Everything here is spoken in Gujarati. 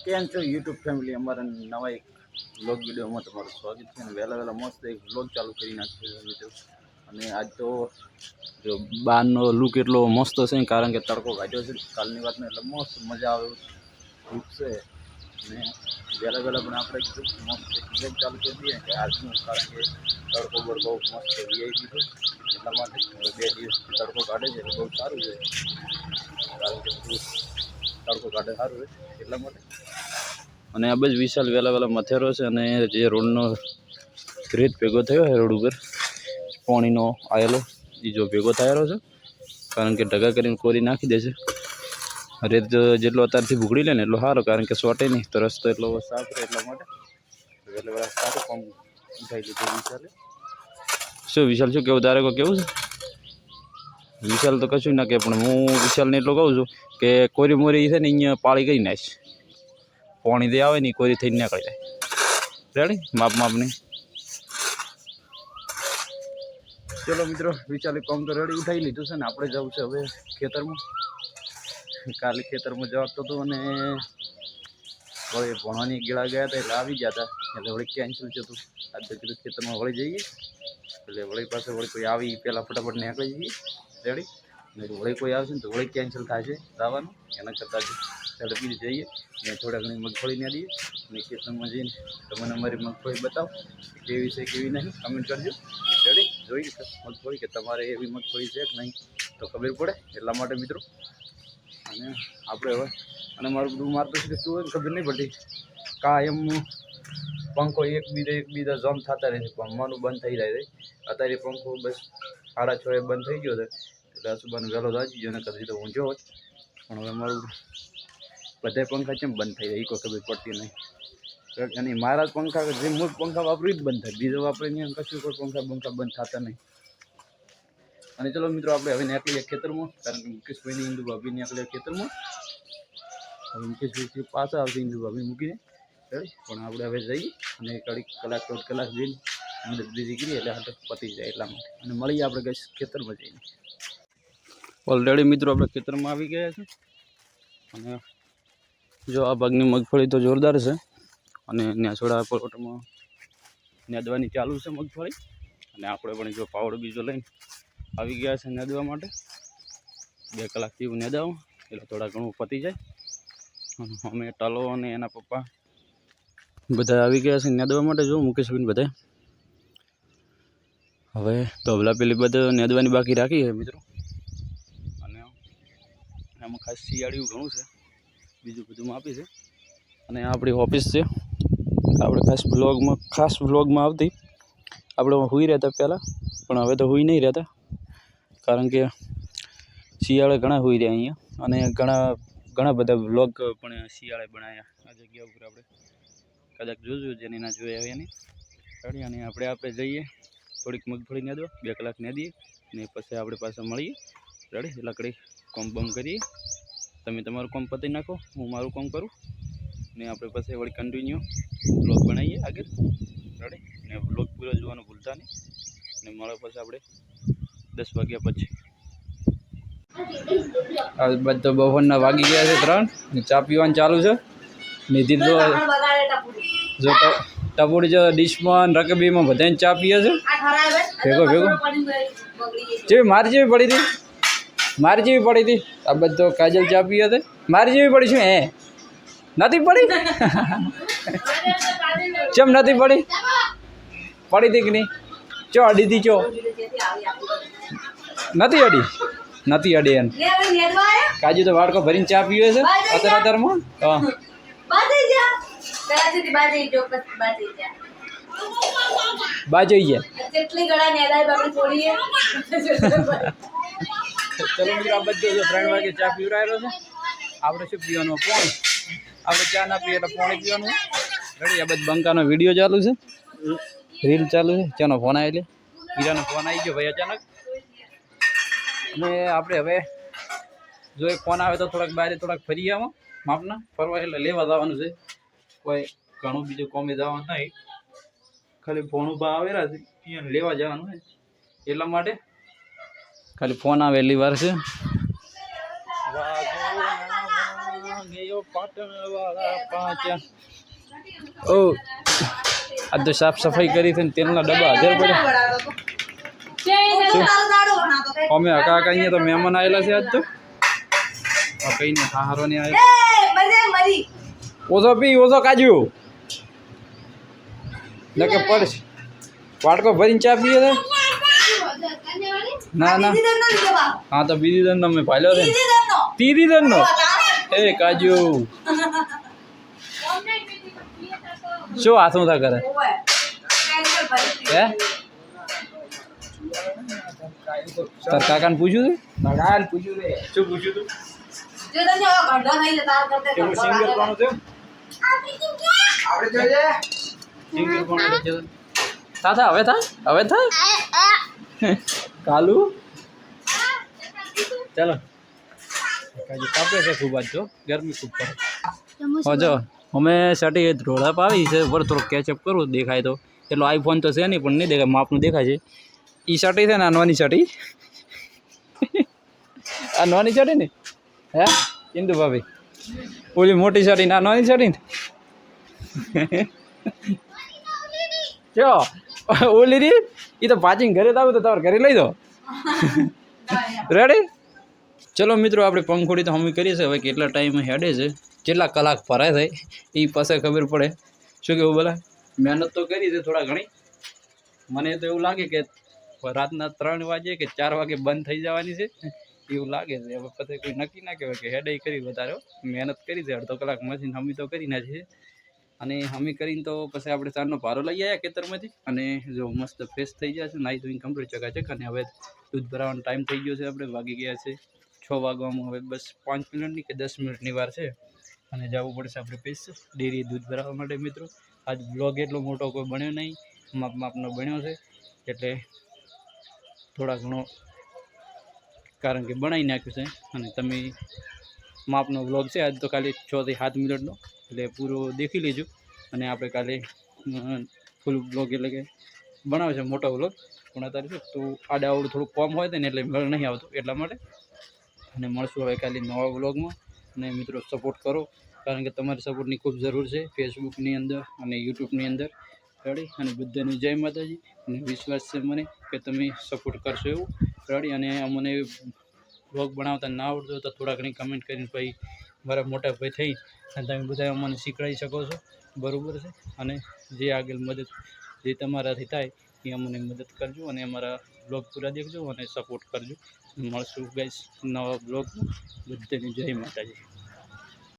કેમ છો યુટ્યુબ ફેમિલી, અમારા નવા એક વ્લોગ વિડીયોમાં તમારું સ્વાગત છે. અને વહેલા મસ્ત એક વ્લોગ ચાલુ કરી નાખ્યો મિત્રો. અને આજ તો જો બહારનો લુક એટલો મસ્ત છે, કારણ કે તડકો કાઢ્યો છે કાલની વાતને, એટલે મસ્ત મજા આવે લુક છે. અને વહેલા પણ આપણે મસ્ત વ્લોગ ચાલુ કરી દઈએ કે આજનું, કારણ કે તડકો બહુ મસ્ત વીઆઈ દીધો, એટલા માટે 2 દિવસ તડકો કાઢે છે એટલે બહુ સારું છે, કારણ કે તડકો કાઢે સારું છે એટલા માટે. અને આ જ વિશાલ વહેલા મથેરો છે, અને જે રોડનો રેત ભેગો થયો છે રોડ ઉપર પાણીનો આવેલો એ જો ભેગો થયેલો છે, કારણ કે ઢગા કરીને કોરી નાખી દે છે. રેત જેટલો અત્યારથી ભૂગડી લે ને એટલો સારો, કારણ કે સોટે નહીં તો રસ્તો એટલો સાફ રહે, એટલા માટે વહેલા સારું કામ ઉઠાઈ લીધું વિશાલે. શું વિશાલ, શું કેવું તારે કેવું છે? વિશાલ તો કશું ના કહે, પણ હું વિશાલને એટલું કહું છું કે કોરી મોરી છે ને અહીંયા પાળી કરી નાખ, પાણી દે આવે ને કોરી થઈને નીકળી જાય. રેડી માપની. ચલો મિત્રો, વિચારે કામ તો રેડી ઉઠાવી લીધું છે ને આપણે જવું છે હવે ખેતરમાં. કાલે ખેતરમાં જવાતો હતો અને વળી ભણવાની ગેળા ગયા હતા એટલે આવી ગયા હતા, એટલે વળી કેન્સલ થતું. આજે કીધું ખેતરમાં વળી જઈએ, એટલે વળી પાસે વળી કોઈ આવી પહેલાં ફટાફટ નીકળી જઈએ રેડી. ને વળી કોઈ આવશે ને તો વળી કેન્સલ થાય છે જવાનું, એના કરતાં ઝડપી જઈએ ને થોડા ઘણી મગફળી ને દઈએ. અને ખેતરમાં જઈને તમને અમારી મગફળી બતાવો કેવી છે કેવી નહીં, કમેન્ટ કરજો રેડી. જોઈ મગફળી કે તમારે એવી મગફળી છે કે નહીં તો ખબર પડે, એટલા માટે મિત્રો. અને આપણે હવે અને મારું બધું મારતું છે શું હોય ખબર નહીં પડતી, કાયમ પંખો એકબીજા જમ થતા રહે છે, ભમવાનું બંધ થઈ જાય છે. અત્યારે પંખો બસ 6:30 બંધ થઈ ગયો છે, એટલે સુબાનો વહેલો દાજી ગયો ને કદી તો ઊંઝો હોત. પણ હવે મારું બધા પંખા કેમ બંધ થઈ જાય એ કોઈ ખબર પડતી નહીં. અને મારા પંખા જે મૂળ પંખા વાપરી જ બંધ થાય, બીજો વાપરીને કશું કોઈ પંખા બંધ થતા નહીં. અને ચલો મિત્રો, આપણે હવે નીકળીએ ખેતરમાં, કારણ કે મુકેશભાઈની હિન્દુ ભાભી નીકળ્યા ખેતરમાં. હવે મુકેશભાઈ પાછા આવશે હિન્દુ ભાભી મૂકીને રેડી. પણ આપણે હવે જઈએ અને કલાક 1.5 કલાક જઈને મદદ બીજી કરીએ એટલે હાથ પતી જાય, એટલા માટે. અને મળીએ આપણે ગઈ ખેતરમાં જઈને. ઓલરેડી મિત્રો આપણે ખેતરમાં આવી ગયા છે, અને જો આ ભાગની મગફળી તો જોરદાર છે. અને નેસોડા પલોટમાં નેદવાની ચાલુ છે મગફળી, અને આપણે પણ જો પાવડો બીજો લઈને આવી ગયા છે નેદવા માટે. 2 કલાકથી એવું નેદાવું એટલે થોડા ઘણું પતી જાય. અને અમે ટાલો અને એના પપ્પા બધા આવી ગયા છે નેદવા માટે. જો મુકેશભાઈ બધા હવે ધોબલા પેલી બધા નેદવાની બાકી રાખી છે મિત્રો. અને આમાં ખાસ શિયાળિયું ઘણું છે, બીજું બધું આપી છે. અને આપણી ઓફિસ છે, આપણે ખાસ વ્લોગમાં આવતી. આપણે હુઈ રહેતા પહેલાં, પણ હવે તો હુઈ નહીં રહેતા, કારણ કે શિયાળે ઘણા હુઈ રહ્યા અહીંયા. અને ઘણા બધા વ્લોગ પણ શિયાળે બનાવ્યા આ જગ્યા ઉપર. આપણે કદાચ જોજો જેને ના જોયા હોય એની રેડી. અને આપણે જઈએ થોડીક મગફળી નેદવા, 2 કલાક નેદીએ ને પછી આપણે પાછા મળીએ રેડી. લકડી કોમ બમ કરીએ, તમે તમારું કામ પતી નાખો, હું મારું કામ કરું, ને આપણે પછી વળી કન્ટિન્યુ વ્લોગ બનાવીએ આગળ રેડી. ને વ્લોગ પૂરો જોવાનું ભૂલતા નહીં, ને મળે પછી આપણે 10 વાગ્યા પછી. આ બધા બપોરના વાગી ગયા છે 3, ચા પીવાનું ચાલુ છે. નિધિ તો જો ટપુડી જો ડીશમાં રકબીમાં બધાને ચા પીએ છે ભેગો. જેવી મારી જેવી પડી હતી આ બધો કાજલ ચા પીએ છે. મારી જેવી પડી શું હે? નથી પડી? કેમ નથી પડી? પડી હતી કે નહીં? ચો અડી હતી? ચો નથી અડી એમ. કાજુ તો વાડકો ભરીને ચા પીવે છે અત્યારમાં. બાજઈ ગયા. ચલો મિત્રો, આ બધું 3 વાગે ચા પીવડાયેલો છે. આપણે શું પીવાનું? પાણી. આપણે ચા ના પીએ એટલે પાણી પીવાનું રેડી. આ બધું બંકાનો વિડીયો ચાલુ છે, રીલ ચાલુ છે. ચાનો ફોન આવી લે, હીરાનો ફોન આવી ગયો ભાઈ અચાનક. અને આપણે હવે જો એક ફોન આવે તો થોડાક ફરી આવો માપના ફરવા, એટલે લેવા જવાનું છે. કોઈ ઘણું બીજું કોમે જવાનું નહીં, ખાલી ફોન ઉભા આવેલા છે એને લેવા જવાનું છે, એટલા માટે ખાલી ફોન આવે એટલી વાર છે. જો પાટણવાળા પાંચ ઓ આ તો સાફ સફાઈ કરી છે ને તેલના ડબ્બા હાજર પડ્યા અમે હકા અહીંયા તો મહેમાન આવેલા છે આજ તો કઈ ને હારો ને આવે ઓછો પી ઓછો કાજુ નકે પડશે વાટકો ભરીને ચા પીએ તો ના ના હા તો બીજી દન તમે ભાલ્યો છે ત્રીજી દન નો એ કાજુ શું હાથું થા કરે હે તાર કાકાને પૂછ્યું તું શું પૂછ્યું તું સિંગલ કોણ છે સિંગલ કોણ છે થા હવે કાલુ ચાલો કાજુ કાપે છે ખૂબ જ જો ગરમી ખૂબ પડે જો અમે સટી રોડા પાવી છે ઉપર થોડુંક કેચઅપ કરવું દેખાય તો એટલો આઈફોન તો છે નહીં પણ નહીં દેખાય માપનું દેખાય છે એ સટી છે ને આ નોની સટી આ નોની સટી ને હે ઇન્દુ ભાભી ઓલી મોટી સટી ના નોની સટી ને જો ઓલી રી એ તો પાચિંગ ઘરે આવું તો તમારે ઘરે લઈ દો રેડી ચલો મિત્રો આપણે પંખોડી તો હમી કરીએ છીએ હવે કેટલા ટાઈમ હેડે છે કેટલા કલાક ભરાય થાય એ પાસે ખબર પડે શું કેવું બોલા મહેનત તો કરી છે થોડા ઘણી મને તો એવું લાગે કે રાતના 3 વાગે કે 4 વાગે બંધ થઈ જવાની છે એવું લાગે છે હવે પછી કોઈ નક્કી ના કહેવાય કે હેડે કરી વધારે મહેનત કરી છે અડધો કલાક મશીન હમી તો કરી ના છે અને હમી કરીને તો પછી આપણે ચારનો ભારો લઈ આવ્યા ખેતરમાંથી અને જો મસ્ત ફ્રેશ થઈ ગયા છે નાહી ધોઈને કમ્પ્લીટ ચકાચક અને હવે દૂધ ભરાવાનો ટાઈમ થઈ ગયો છે આપણે વાગી ગયા છે 6 વાગવામાં હવે બસ 5 મિનિટની કે 10 મિનિટની વાર છે અને જવું પડશે આપણે પેસ ડેરી દૂધ ભરાવવા માટે મિત્રો આજ બ્લોગ એટલો મોટો કોઈ બન્યો નહીં માપનો બન્યો છે એટલે થોડા ઘણો કારણ કે બનાવી નાખ્યું છે અને તમે માપનો બ્લોગ છે આજ તો ખાલી 6 થી 7 મિનિટનો એટલે પૂરો દેખી લેજો અને આપણે કાલે ફૂલ બ્લોગ એટલે કે બનાવે છે મોટો બ્લોગ પણ અત્યારે શું તો આડાવડું થોડું કોમ હોય ને એટલે મેળ નહીં આવતું એટલા માટે અને મળશું હવે કાલે નવા બ્લોગમાં અને મિત્રો સપોર્ટ કરો કારણ કે તમારી સપોર્ટની ખૂબ જરૂર છે ફેસબુકની અંદર અને યુટ્યુબની અંદર રેડી અને બધાની જય માતાજી અને વિશ્વાસ છે મને કે તમે સપોર્ટ કરશો એવું રેડી અને અમને બ્લોગ બનાવતા ના આવડતું તો થોડા ઘણી કમેન્ટ કરીને ભાઈ મારા મોટા ભાઈ થઈ અને તમે બધા અમને શીખવાડી શકો છો બરાબર છે અને જે આગળ મદદ જે તમારાથી થાય એ અમને મદદ કરજો અને અમારા બ્લોગ પૂરા દેખજો અને સપોર્ટ કરજો મળશું ગાઈસ નવા બ્લોગમાં બધાની જય માતાજી